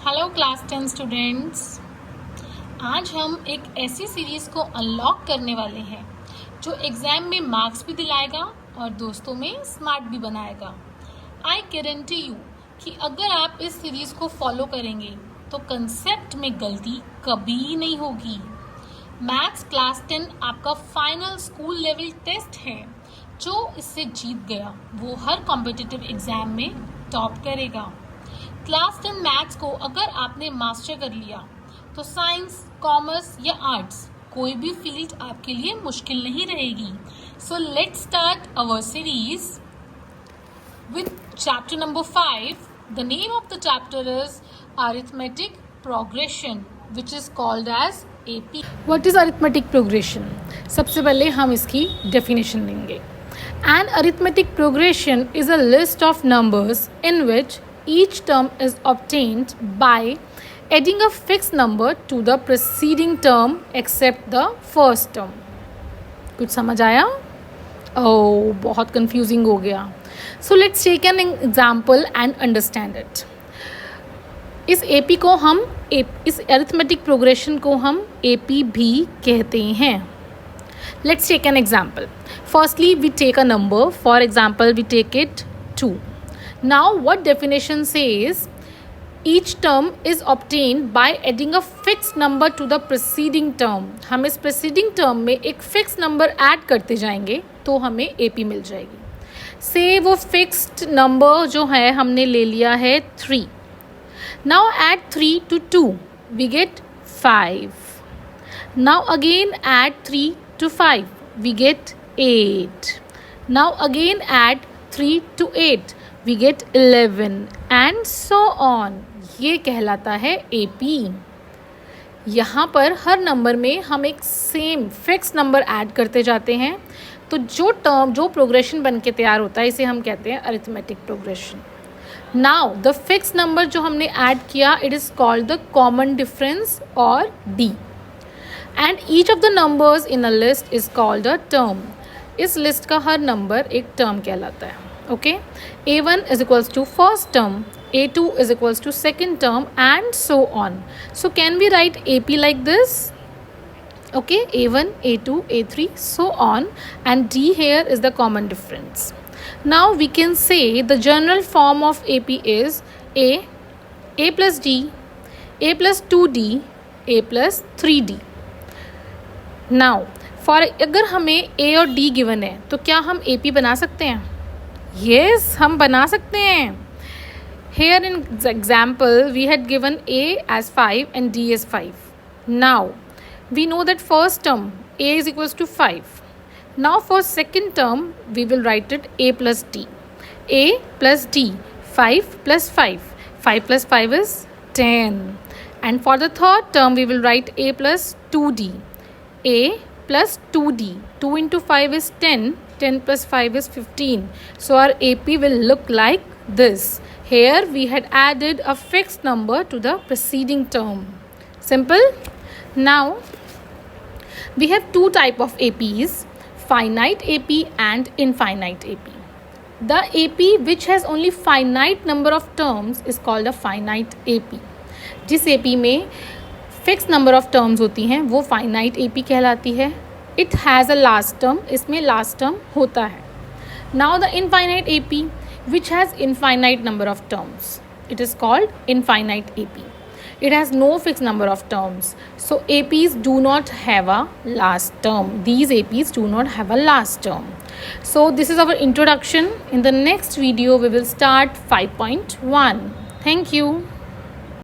Hello class 10 students. आज हम एक ऐसी सीरीज़ को अनलॉक करने वाले हैं जो एग्ज़ाम में मार्क्स भी दिलाएगा और दोस्तों में स्मार्ट भी बनाएगा। आई गारंटी यू कि अगर आप इस सीरीज़ को फॉलो करेंगे तो कंसेप्ट में गलती कभी नहीं होगी। मैथ्स क्लास 10 आपका फाइनल स्कूल लेवल टेस्ट है। जो इससे जीत गया वो हर कॉम्पिटिटिव एग्ज़ाम में टॉप करेगा। क्लास 10 मैथ्स को अगर आपने मास्टर कर लिया तो साइंस, कॉमर्स या आर्ट्स कोई भी फील्ड आपके लिए मुश्किल नहीं रहेगी। So let's start our series with chapter number 5. The name of the chapter is arithmetic progression which is called as AP. What is arithmetic progression? सबसे पहले हम इसकी definition देंगे. An arithmetic progression is a list of numbers in which each term is obtained by adding a fixed number to the preceding term except the first term. कुछ समझ आया? Oh, बहुत confusing हो गया. So let's take an example and understand it. इस AP को हम इस अरिथमेटिक प्रोग्रेशन को हम AP भी कहते हैं. Let's take an example. Firstly, we take a number. For example, we take it 2. Now, what definition says? Each term is obtained by adding a fixed number to the preceding term. हम इस preceding term में एक fixed number add करते जाएंगे तो हमें AP मिल जाएगी. Say वो fixed number जो है हमने ले लिया है 3. Now add 3 to 2, we get 5. Now again add 3 to 5, we get 8. Now again add 3 to 8, we get 11 and so on. ये कहलाता है AP. यहाँ पर हर नंबर में हम एक सेम फिक्स नंबर ऐड करते जाते हैं तो जो प्रोग्रेशन बन के तैयार होता है इसे हम कहते हैं arithmetic progression. Now the fix number जो हमने ऐड किया it is called the common difference और D. And each of the numbers in a list is called a term. इस लिस्ट का हर नंबर एक टर्म कहलाता है. Okay, A1 is equals to first term, A2 is equals to second term and so on. So can we write AP like this? Okay, A1, A2, A3, so on, and D here is the common difference. Now we can say the general form of AP is A plus D, A plus 2D, A plus 3D. Now, for अगर हमें A और D given है तो क्या हम AP बना सकते हैं? Yes, हम बना सकते हैं. Here in example we had given A as 5 and D as 5. Now we know that first term A is equals to 5. Now for second term we will write it A plus D. A plus D, 5 plus 5. 5 plus 5 is 10. And for the third term we will write A plus 2D. A plus 2D. 2 into 5 is 10. 10 plus 5 is 15. So our AP will look like this. Here we had added a fixed number to the preceding term. Simple? Now we have two type of APs, finite AP and infinite AP. The AP which has only finite number of terms is called a finite AP. जिस AP में fixed number of terms होती हैं वो finite AP कहलाती है. It has a last term, इसमें last term होता है. Now the infinite AP which has infinite number of terms, it is called infinite AP. It has no fixed number of terms. So APs do not have a last term. These APs do not have a last term. So this is our introduction. In the next video, we will start 5.1. Thank you.